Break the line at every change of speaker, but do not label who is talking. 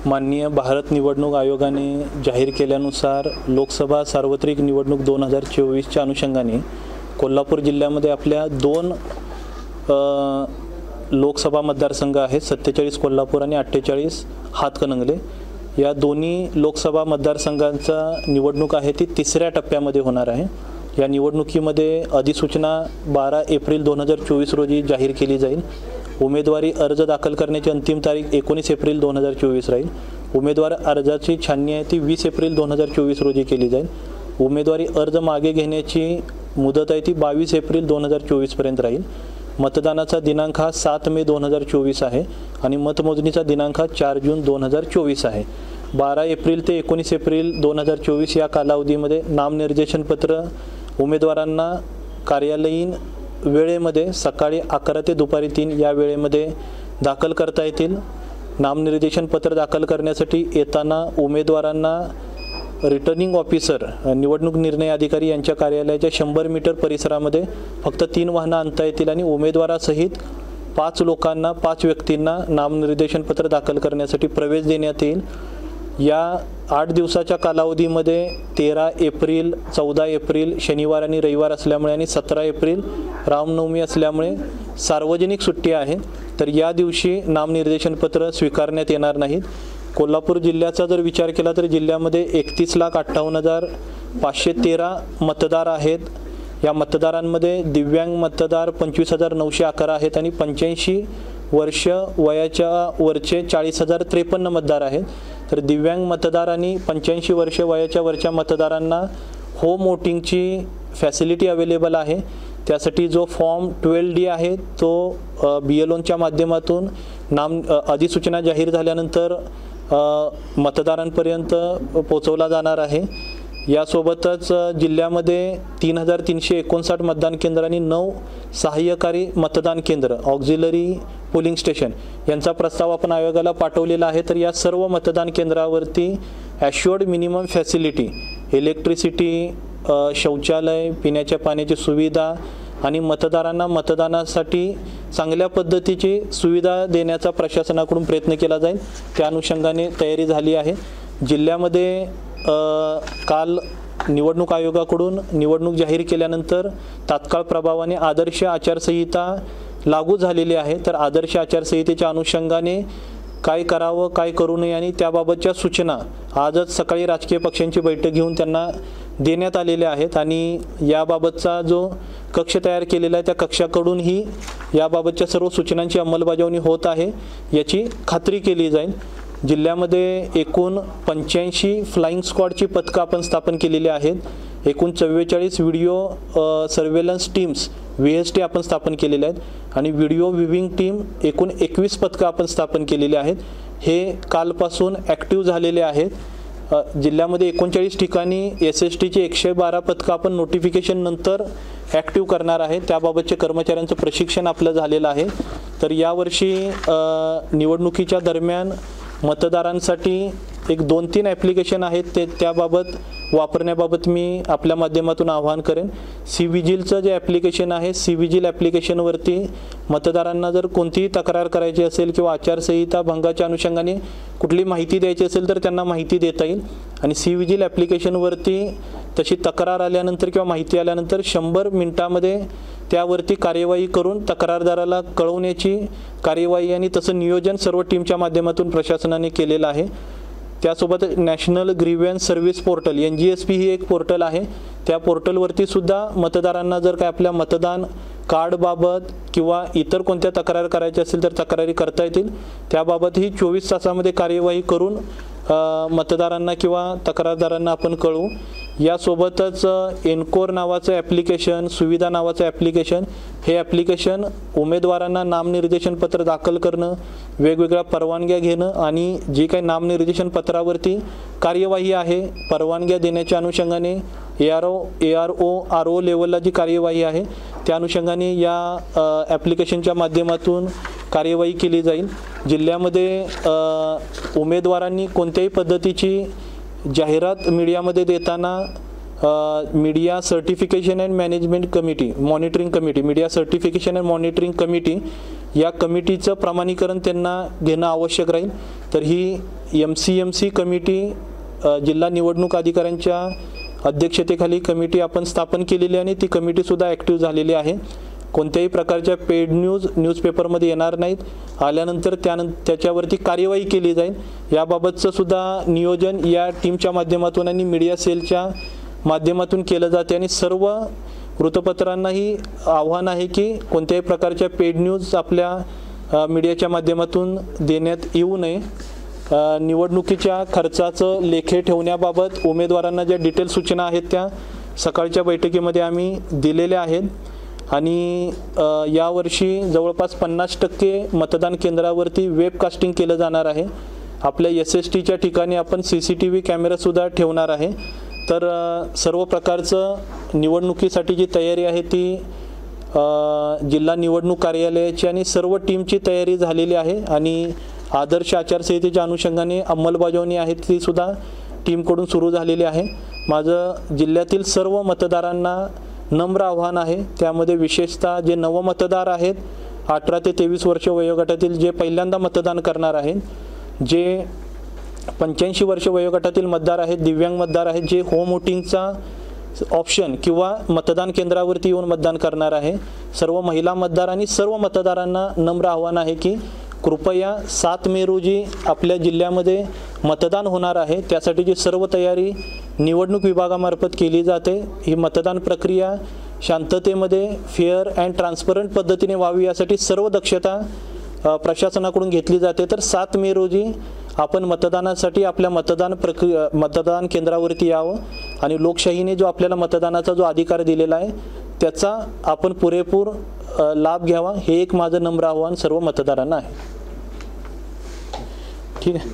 माननीय भारत निवडणूक आयोगाने जाहीर केल्यानुसार लोकसभा सार्वत्रिक निवडणूक 2024च्या अनुषंगाने कोल्हापूर जिल्ह्यामध्ये आपल्या 2 लोकसभा मतदारसंघ आहेत, 47 कोल्हापूर आणि 48 हातकणंगले। या दोन्ही लोकसभा मतदारसंघांचा निवडणूक आहे ती 3ऱ्या टप्प्यामध्ये होणार आहे। या निवडणुकीमध्ये अधिसूचना 12 एप्रिल 2024 रोजी जाहीर केली जाईल। उमेदवारी अर्ज दाखल करण्याची अंतिम तारीख 19 एप्रिल 2024 राहील। उमेदवार अर्जाची छाननी आहे ती 20 एप्रिल 2024 रोजी केली जाईल। उमेदवारी अर्ज मागे घेण्याची मुदत आहे ती 22 एप्रिल 2024 पर्यंत राहील। मतदानाचा दिनांक हा 7 मे 2024 आहे आणि मतमोजणीचा दिनांक हा 4 जून 2024 आहे। 12 एप्रिल ते 19 एप्रिल 2024 या कालावधीमध्ये नामनिर्देशन पत्र उमेदवारांना कार्यालयीन वेळेमध्ये सकाळी 11 ते दुपारी 3 या वेळेमध्ये दाखल करता येतील। नामनिर्देशन पत्र दाखल करण्यासाठी येताना उमेदवारांना रिटर्निंग ऑफिसर निवडणूक निर्णय अधिकारी यांच्या कार्यालयाच्या 100 मीटर परिसरामध्ये फक्त 3 वाहनं आणता येतील आणि उमेदवारासहित 5 व्यक्तींना नामनिर्देशन पत्र दाखल करण्यासाठी प्रवेश देण्यात येईल। या 8 दिवसाच्या कालावधीमध्ये 13 एप्रिल 14 एप्रिल शनिवार आणि रविवार असल्यामुळे आणि 17 एप्रिल रामनवमी असल्यामुळे सार्वजनिक सुट्टी आहे, तर या दिवशी नामनिर्देशन पत्र स्वीकारण्यात येणार नाहीत। कोल्हापूर जिल्ह्याचा जर विचार केला तर जिल्ह्यामध्ये 31,58,513 मतदार आहेत। या मतदारांमध्ये दिव्यांग मतदार 25,911 आहेत आणि 85 वर्ष वयाच्या वरचे 40,053 मतदार आहेत। तर दिव्यांग मतदार आणि 85 वर्ष वयाच्या वरच्या मतदारांना होम वोटिंगची फॅसिलिटी अवेलेबल आहे। त्यासाठी जो फॉर्म 12D आहे तो BLOच्या माध्यमातून अधिसूचना जाहीर झाल्यानंतर मतदारांपर्यंत पोहोचवला जाणार आहे। यासोबतच जिल्ह्यामध्ये 3,359 मतदान केंद्र आणि 9 सहाय्यकारी मतदान केंद्र ऑक्झिलरी पोलिंग स्टेशन यांचा प्रस्ताव आपण आयोगाला पाठवलेला आहे। तर या सर्व मतदान केंद्रावरती ॲश्युअर्ड मिनिमम फॅसिलिटी इलेक्ट्रिसिटी, शौचालय, पिण्याच्या पाण्याची सुविधा आणि मतदारांना मतदानासाठी चांगल्या पद्धतीची सुविधा देण्याचा प्रशासनाकडून प्रयत्न केला जाईल। त्या अनुषंगाने तयारी झाली आहे। जिल्ह्यामध्ये काल निवडणूक आयोगाकडून निवडणूक जाहीर केल्यानंतर तात्काळ प्रभावाने आदर्श आचारसंहिता लागू झालेली आहे। तर आदर्श आचारसंहितेच्या अनुषंगाने काय करावं काय करू नये आणि त्याबाबतच्या सूचना आजच सकाळी राजकीय पक्षांची बैठक घेऊन त्यांना देण्यात आलेल्या आहेत आणि याबाबतचा जो कक्ष तयार केलेला आहे त्या कक्षाकडूनही याबाबतच्या सर्व सूचनांची अंमलबजावणी होत आहे याची खात्री केली जाईल। जिल्ह्यामध्ये एकूण 85 फ्लाइंग स्क्वॉडची पथकं आपण स्थापन केलेली आहेत। एकूण 44 व्हिडिओ सर्वेलन्स टीम्स VST आपण स्थापन केलेल्या आहेत आणि व्हिडिओ व्ह्यूइंग टीम एकूण 21 पथकं आपण स्थापन केलेली आहेत। हे कालपासून ॲक्टिव्ह झालेले आहेत। जिल्ह्यामध्ये 39 ठिकाणी SSTची 112 पथकं आपण नोटिफिकेशन नंतर ॲक्टिव्ह करणार आहे। त्याबाबतचे कर्मचाऱ्यांचं प्रशिक्षण आपलं झालेलं आहे। तर यावर्षी निवडणुकीच्या दरम्यान मतदारांसाठी एक 2-3 ॲप्लिकेशन आहेत त्याबाबत वापरण्याबाबत मी आपल्या माध्यमातून आवाहन करेन। CVGILचं जे ॲप्लिकेशन आहे CVGIL ॲप्लिकेशनवरती मतदारांना जर कोणतीही तक्रार करायची असेल किंवा आचारसंहिता भंगाच्या अनुषंगाने कुठली माहिती द्यायची असेल तर त्यांना माहिती देता येईल आणि CVGIL ॲप्लिकेशनवरती तशी तक्रार आल्यानंतर किंवा माहिती आल्यानंतर 100 मिनिटामध्ये त्यावरती कार्यवाही करून तक्रारदाराला कळवण्याची कार्यवाही आणि तसं नियोजन सर्व टीमच्या माध्यमातून प्रशासनाने केलेलं आहे। त्यासोबत national grievance service portal NGSP ही एक पोर्टल आहे। त्या पोर्टलवरती सुद्धा मतदारांना जर काय आपल्या मतदान कार्डबाबत किंवा इतर कोणत्या तक्रार करायची असेल तर तक्रारी करता येतील। त्याबाबतही 24 तासामध्ये कार्यवाही करून मतदारांना किंवा तक्रारदारांना आपण कळवू। यासोबतच एनकोर नावाचं ॲप्लिकेशन, सुविधा नावाचं ॲप्लिकेशन, हे ॲप्लिकेशन उमेदवारांना नामनिर्देशन पत्र दाखल करणं, वेगवेगळ्या परवानग्या घेणं आणि जी काही नामनिर्देशन पत्रावरती कार्यवाही आहे परवानग्या देण्याच्या अनुषंगाने ARO RO लेवलला जी कार्यवाही आहे त्या अनुषंगाने या ॲप्लिकेशनच्या माध्यमातून कार्यवाही केली जाईल। जिल्ह्यामध्ये उमेदवारांनी कोणत्याही पद्धतीची जाहिरात मीडियामध्ये देताना media certification and management committee monitoring committee media certification and monitoring committee या कमिटीचं प्रमाणीकरण त्यांना घेणं आवश्यक राहील। तर ही MCMC कमिटी जिल्हा निवडणूक अधिकाऱ्यांच्या अध्यक्षतेखाली कमिटी आपण स्थापन केलेली आणि ती कमिटीसुद्धा ॲक्टिव्ह झालेली आहे. कोणत्याही प्रकारच्या पेड न्यूजपेपरमध्ये येणार नाहीत. आल्यानंतर त्याच्यावरती कार्यवाही केली जाईल. याबाबतचं सुद्धा नियोजन या टीमच्या माध्यमातून आणि मीडिया सेलच्या माध्यमातून केलं जाते आणि सर्व वृत्तपत्रांनाही आव्हान आहे की कोणत्याही प्रकारच्या पेड न्यूज आपल्या मीडियाच्या माध्यमातून देण्यात येऊ नये. निवडणुकीच्या खर्चाचं लेखे ठेवण्याबाबत उमेदवारांना ज्या डिटेल सूचना आहेत त्या सकाळच्या बैठकीमध्ये आम्ही दिलेल्या आहेत. आणि यावर्षी जवळपास 50% मतदान केंद्रावरती वेबकास्टिंग केलं जाणार आहे. आपल्या SSTच्या ठिकाणी आपण CCTV कॅमेरासुद्धा ठेवणार आहे. तर सर्व प्रकारचं निवडणुकीसाठी जी तयारी आहे ती जिल्हा निवडणूक कार्यालयाची आणि सर्व टीमची तयारी झालेली आहे आणि आदर्श आचारसंहितेच्या अनुषंगाने अंमलबजावणी आहे ती सुद्धा टीमकडून सुरू झालेली आहे. माझं जिल्ह्यातील सर्व मतदारांना नम्र आव्हान आहे. त्यामध्ये विशेषतः जे नवमतदार आहेत 18 ते 23 वर्ष वयोगटातील जे पहिल्यांदा मतदान करणार आहेत, जे 85 वर्ष वयोगटातील मतदार आहेत, दिव्यांग मतदार आहेत, जे होम वोटिंगचा ऑप्शन किंवा मतदान केंद्रावरती येऊन मतदान करणार आहे, सर्व महिला मतदार आणि सर्व मतदारांना नम्र आव्हान आहे की कृपया 7 मे रोजी आपल्या जिल्ह्यामध्ये मतदान होणार आहे. त्यासाठीची सर्व तयारी निवडणूक विभागामार्फत केली जाते. ही मतदान प्रक्रिया शांततेमध्ये फेअर अँड ट्रान्सपरंट पद्धतीने व्हावी यासाठी सर्व दक्षता प्रशासनाकडून घेतली जाते. तर 7 मे रोजी आपण मतदानासाठी आपल्या मतदान केंद्रावरती यावं आणि लोकशाहीने जो आपल्याला मतदानाचा जो अधिकार दिलेला आहे त्याचा आपण पुरेपूर लाभ घ्यावा. हे एक माझं नम्र आव्हान सर्व मतदारांना आहे. ठीक आहे.